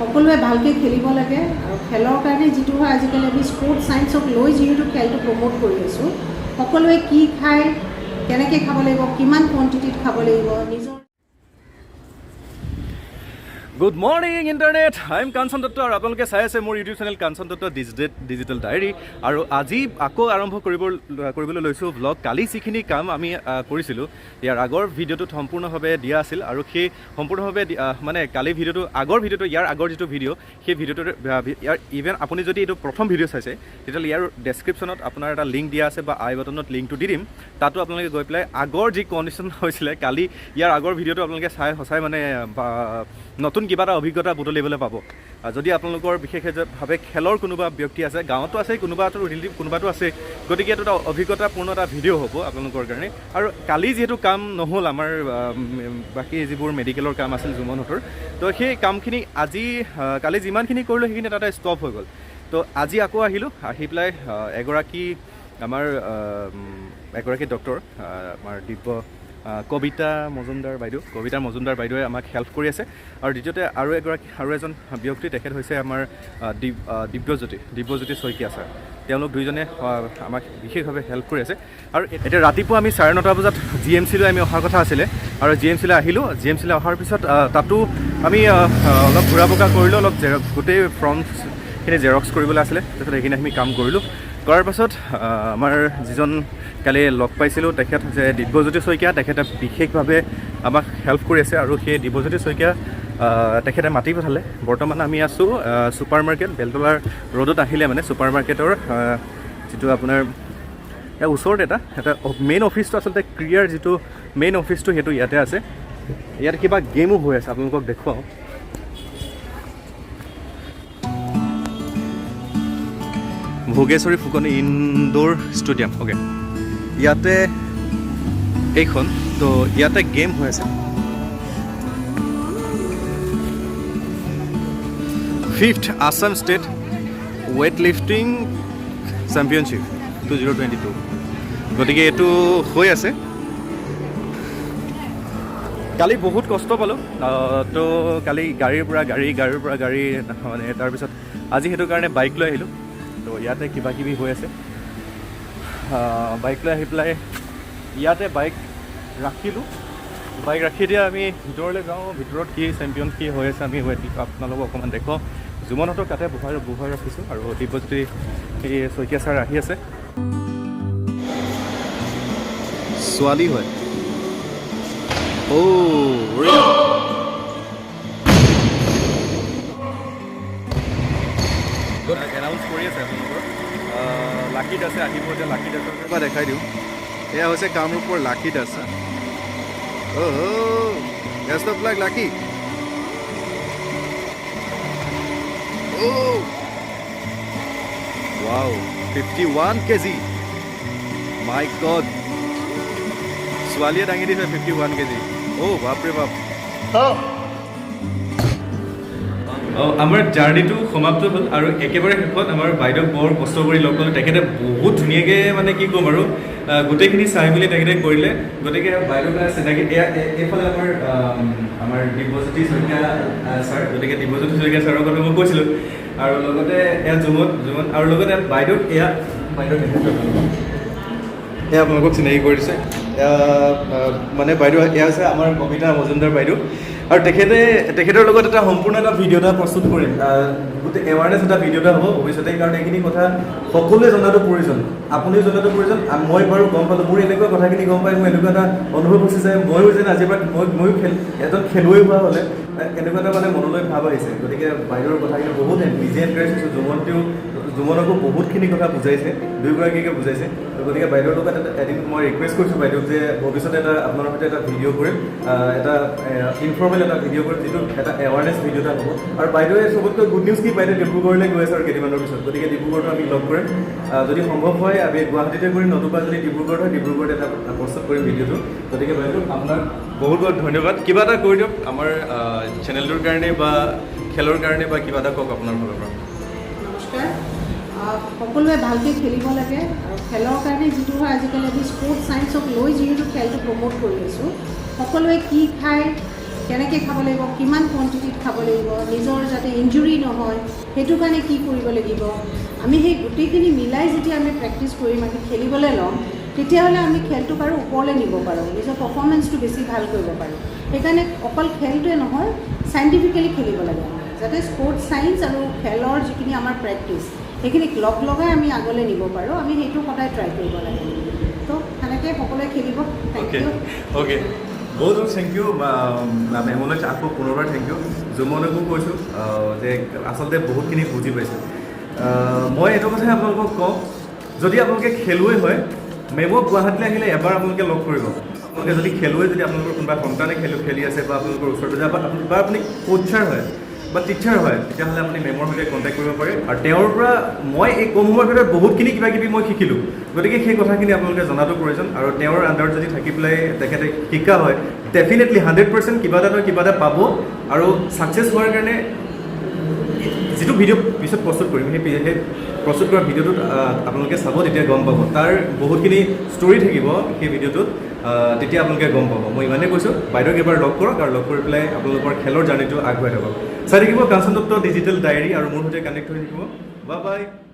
সকলোৱে ভালকৈ খেলিব লাগে আৰু খেলৰ কাৰণে যিটো হয় আজিকালি আমি স্পৰ্টছ ছায়েন্সক লৈ যিহেতু খেলটো প্ৰমোট কৰি আছোঁ সকলোৱে কি খায় কেনেকৈ খাব লাগিব কিমান কোৱান্টিটিত খাব লাগিব নিজৰ good morning internet I am Kanchan Dutta আৰু আপোনালোকে চাই আছে মোৰ YouTube channel Kanchan Dutta digital diary আৰু আজি আকৌ আৰম্ভ কৰিবলৈ লৈছোঁ ব্লগ কালি যিখিনি কাম আমি কৰিছিলোঁ ইয়াৰ আগৰ ভিডিঅ'টোত সম্পূৰ্ণভাৱে দিয়া আছিল আৰু সেই সম্পূৰ্ণভাৱে মানে কালি ভিডিঅ'টো আগৰ ভিডিঅ'টো ইয়াৰ আগৰ যিটো ভিডিঅ' সেই ভিডিঅ'টোৰ ইয়াৰ ইভেন আপুনি যদি এইটো প্ৰথম ভিডিঅ' চাইছে তেতিয়াহ'লে ইয়াৰ ডেছক্ৰিপশ্যনত আপোনাৰ এটা লিংক দিয়া আছে বা আই বাটনত লিংকটো দি দিম তাতো আপোনালোকে গৈ পেলাই আগৰ যি কণ্ডিশ্যন হৈছিলে কালি ইয়াৰ আগৰ ভিডিঅ'টো আপোনালোকে চাই সঁচাই মানে নতুন কিবা এটা অভিজ্ঞতা বুটলিবলৈ পাব যদি আপোনালোকৰ বিশেষভাৱে খেলৰ কোনোবা ব্যক্তি আছে গাঁৱতো আছে কোনোবাটো আছে গতিকে এইটো এটা অভিজ্ঞতাপূৰ্ণ এটা ভিডিঅ' হ'ব আপোনালোকৰ কাৰণে আৰু কালি যিহেতু কাম নহ'ল আমাৰ বাকী যিবোৰ মেডিকেলৰ কাম আছিল জুমনহঁতৰ তো সেই কামখিনি আজি কালি যিমানখিনি কৰিলোঁ সেইখিনি এটা এটা ষ্টপ হৈ গ'ল তো আজি আকৌ আহিলোঁ আহি পেলাই এগৰাকী ডক্টৰ আমাৰ কবিতা মজুমদাৰ বাইদেৱে আমাক হেল্প কৰি আছে আৰু দ্বিতীয়তে আৰু এজন ব্যক্তি তেখেত হৈছে আমাৰ দিব্যজ্যোতি শইকীয়া ছাৰ তেওঁলোক দুইজনে আমাক বিশেষভাৱে হেল্প কৰি আছে আৰু এতিয়া ৰাতিপুৱা আমি 9:30 বজাত GMC-লৈ আমি অহাৰ কথা আছিলে আৰু GMC-লৈ আহিলোঁ GMC-লৈ অহাৰ পিছত তাতো আমি অলপ ঘূৰা পকা কৰিলোঁ অলপ গোটেই ফৰ্মখিনি জেৰক্স কৰিবলৈ আছিলে তাৰপিছত সেইখিনি আমি কাম কৰিলোঁ কৰাৰ পাছত আমাৰ যিজন কালি লগ পাইছিলোঁ তেখেত হৈছে দিব্যজ্যোতি শইকীয়া তেখেতে বিশেষভাৱে আমাক হেল্প কৰি আছে আৰু সেই দিব্যজ্যোতি শইকীয়া তেখেতে মাতি পঠালে বৰ্তমান আমি আছোঁ ছুপাৰ মাৰ্কেট বেলতলাৰ ৰোডত আহিলে মানে ছুপাৰ মাৰ্কেটৰ যিটো আপোনাৰ ইয়াৰ ওচৰত এটা মেইন অফিচটো আচলতে ক্ৰিয়াৰ যিটো মেইন অফিচটো সেইটো ইয়াতে আছে ইয়াত কিবা গেমো হৈ আছে আপোনালোকক দেখুৱাওঁ Bhogeswari Phukanani indoor stadium okay ইয়াতে এইখন তো ইয়াতে গেম হৈ আছে 5th Assam state weightlifting championship 2022 গতিকে এইটো হৈ আছে কালি বহুত কষ্ট পালোঁ তো কালি গাড়ীৰ পৰা গাড়ী মানে তাৰপিছত আজি সেইটো কাৰণে বাইক লৈ আহিলোঁ তো ইয়াতে কিবা কিবি হৈ আছে বাইক লৈ আহি পেলাই ইয়াতে বাইক ৰাখি দিয়া আমি ভিতৰলৈ যাওঁ ভিতৰত কি চেম্পিয়ন কি হৈ আছে আমি আপোনালোকক অকণমান দেখুৱাওঁ জুমনহঁতক তাতে বহাই ৰাখিছোঁ আৰু দিব্যজ্যোতি শইকীয়া ছাৰ আহি আছে ছোৱালী হয় এনাউন্স কৰি আছে আপোনালোকৰ লাকি দাসে আহিব এতিয়া লাকি দাসৰ পৰা দেখাই দিওঁ এয়া হৈছে কামৰূপৰ Lucky Das best of luck Lucky wow 51 KG my god ছোৱালীয়ে দাঙি দিছে 51 কেজি বাপৰে বাপ আমাৰ জাৰ্ণিটো সমাপ্ত হ'ল আৰু একেবাৰে শেষত আমাৰ বাইদেউক বৰ কষ্ট কৰি লগ পালোঁ তেখেতে বহুত ধুনীয়াকৈ মানে কি ক'ম আৰু গোটেইখিনি চাই মেলি তেখেতে কৰিলে গতিকে বাইদেউৰ চিনাকি এইফালে আমাৰ দিব্যজ্যোতি শইকীয়া ছাৰ গতিকে দিব্যজ্যোতি শইকীয়া ছাৰৰ কথা মই কৈছিলোঁ আৰু লগতে এয়া জুমন আৰু লগতে বাইদেউক বাইদেউ আপোনালোকক চিনাকি কৰি দিছে মানে বাইদেউ এয়া হৈছে আমাৰ কবিতা মজুমদাৰ বাইদেউ আৰু তেখেতৰ লগত এটা সম্পূৰ্ণ এটা ভিডিঅ' এটা প্ৰস্তুত কৰিম গোটেই এৱাৰনেছ এটা ভিডিঅ' এটা হ'ব ভৱিষ্যতে কাৰণ এইখিনি কথা সকলোৱে জনাটো প্ৰয়োজন আপুনিও জনাটো প্ৰয়োজন মই বাৰু গম পালোঁ মোৰ এনেকুৱা কথাখিনি গম পাই মোৰ এনেকুৱা এটা অনুভৱ হৈছে যে ময়ো যেন আজিৰ পৰা ময়ো এজন খেলুৱৈ হোৱা হ'লে এনেকুৱা এটা মানে মনলৈ ভাৱ আহিছে গতিকে বাইদেউৰ কথাখিনি বহুত নিজে এনকাৰেজ হৈছোঁ জুমনকো বহুতখিনি কথা বুজাইছে দুয়োগৰাকীকে বুজাইছে গতিকে বাইদেউৰ লগত এদিন মই ৰিকুৱেষ্ট কৰিছোঁ বাইদেউক যে ভৱিষ্যতে এটা আপোনালোকৰ সৈতে এটা ভিডিঅ' কৰিম এটা ইনফৰ্মেল এটা ভিডিঅ' কৰিম যিটো এটা এৱাৰনেছ ভিডিঅ' এটা হ'ব আৰু বাইদেৱে চবতকৈ গুড নিউজ কি বাইদেউ ডিব্ৰুগড়লৈ গৈ আছে আৰু কেইদিনমানৰ পিছত গতিকে ডিব্ৰুগড়টো আমি লগ কৰিম যদি সম্ভৱ হয় আমি গুৱাহাটীতে কৰিম নতুবা যদি ডিব্ৰুগড় হয় ডিব্ৰুগড়ত এটা প্ৰস্তুত কৰিম ভিডিঅ'টো গতিকে বাইদেউ আপোনাক বহুত বহুত ধন্যবাদ কিবা এটা কৰি দিয়ক আমাৰ চেনেলটোৰ কাৰণে বা খেলৰ কাৰণে বা কিবা এটা কওক আপোনাৰ ফালৰ পৰা নমস্কাৰ সকলোৱে ভালকৈ খেলিব লাগে আৰু খেলৰ কাৰণে যিটো হয় আজিকালি আমি স্পৰ্টছ ছায়েন্সক লৈ যিহেতু খেলটো প্ৰমোট কৰি আছোঁ সকলোৱে কি খায় কেনেকৈ খাব লাগিব, কিমান কোৱাণ্টিটিত খাব লাগিব, নিজৰ যাতে ইঞ্জুৰি নহয় সেইটো কাৰণে কি কৰিব লাগিব, আমি সেই গোটেইখিনি মিলাই যেতিয়া আমি প্ৰেক্টিচ কৰিম, আমি খেলিবলৈ ল'ম, তেতিয়াহ'লে আমি খেলটোক আৰু ওপৰলৈ নিব পাৰোঁ, নিজৰ পাৰফৰ্মেঞ্চটো বেছি ভাল কৰিব পাৰোঁ। সেইকাৰণে অকল খেলটোৱে নহয়, চাইণ্টিফিকেলি খেলিব লাগে আমি, যাতে স্পৰ্টছ ছায়েন্স আৰু খেলৰ যিখিনি আমাৰ প্ৰেক্টিচ সেইখিনিক লগাই আমি আগলৈ নিব পাৰোঁ, আমি সেইটো সদায় ট্ৰাই কৰিব লাগে। তো সেনেকৈ সকলোৱে খেলিব। Thank U. অ'কে, বহুত বহুত থেংক ইউ মেমলৈ, আকৌ পুনৰবাৰ থেংক ইউ। জুমনকো কৈছোঁ যে আচলতে বহুতখিনি বুজি পাইছোঁ। মই এইটো কথাই আপোনালোকক কওঁ, যদি আপোনালোকে খেলুৱৈ হয়, মেমক গুৱাহাটীলৈ আহিলে এবাৰ আপোনালোকে লগ কৰিব। আপোনালোকে যদি খেলুৱৈ, যদি আপোনালোকৰ কোনোবা সন্তানে খেলি আছে বা আপোনালোকৰ ওচৰ পাজৰে বা আপুনি কোচাৰ হয় বা টিচাৰ হয়, তেতিয়াহ'লে আপুনি মেমৰ সৈতে কণ্টেক্ট কৰিব পাৰে। আৰু তেওঁৰ পৰা মই এই কম সময়ৰ ভিতৰত বহুতখিনি কিবা কিবি মই শিকিলোঁ, গতিকে সেই কথাখিনি আপোনালোকে জনাটো প্ৰয়োজন। আৰু তেওঁৰ আণ্ডাৰত যদি থাকি পেলাই তেখেতে শিকা হয়, ডেফিনেটলি 100% কিবা এটা পাব। আৰু ছাকচেছ হোৱাৰ কাৰণে যিটো ভিডিঅ' পিছত প্ৰস্তুত কৰিম, সেই প্ৰস্তুত কৰা ভিডিঅ'টোত আপোনালোকে চাব, তেতিয়া গম পাব। তাৰ বহুতখিনি ষ্টৰি থাকিব সেই ভিডিঅ'টোত, তেতিয়া আপোনালোকে গম পাব। মই ইমানেই কৈছোঁ, বাইদেউক এবাৰ লগ কৰক আৰু লগ কৰি পেলাই আপোনালোকৰ খেলৰ জাৰ্ণিটো আগুৱাই থাকক। চাই থাকিব কাঞ্চন দত্ত ডিজিটেল ডায়েৰী আৰু মোৰ সৈতে কানেক্ট হৈ থাকিব। Bye bye.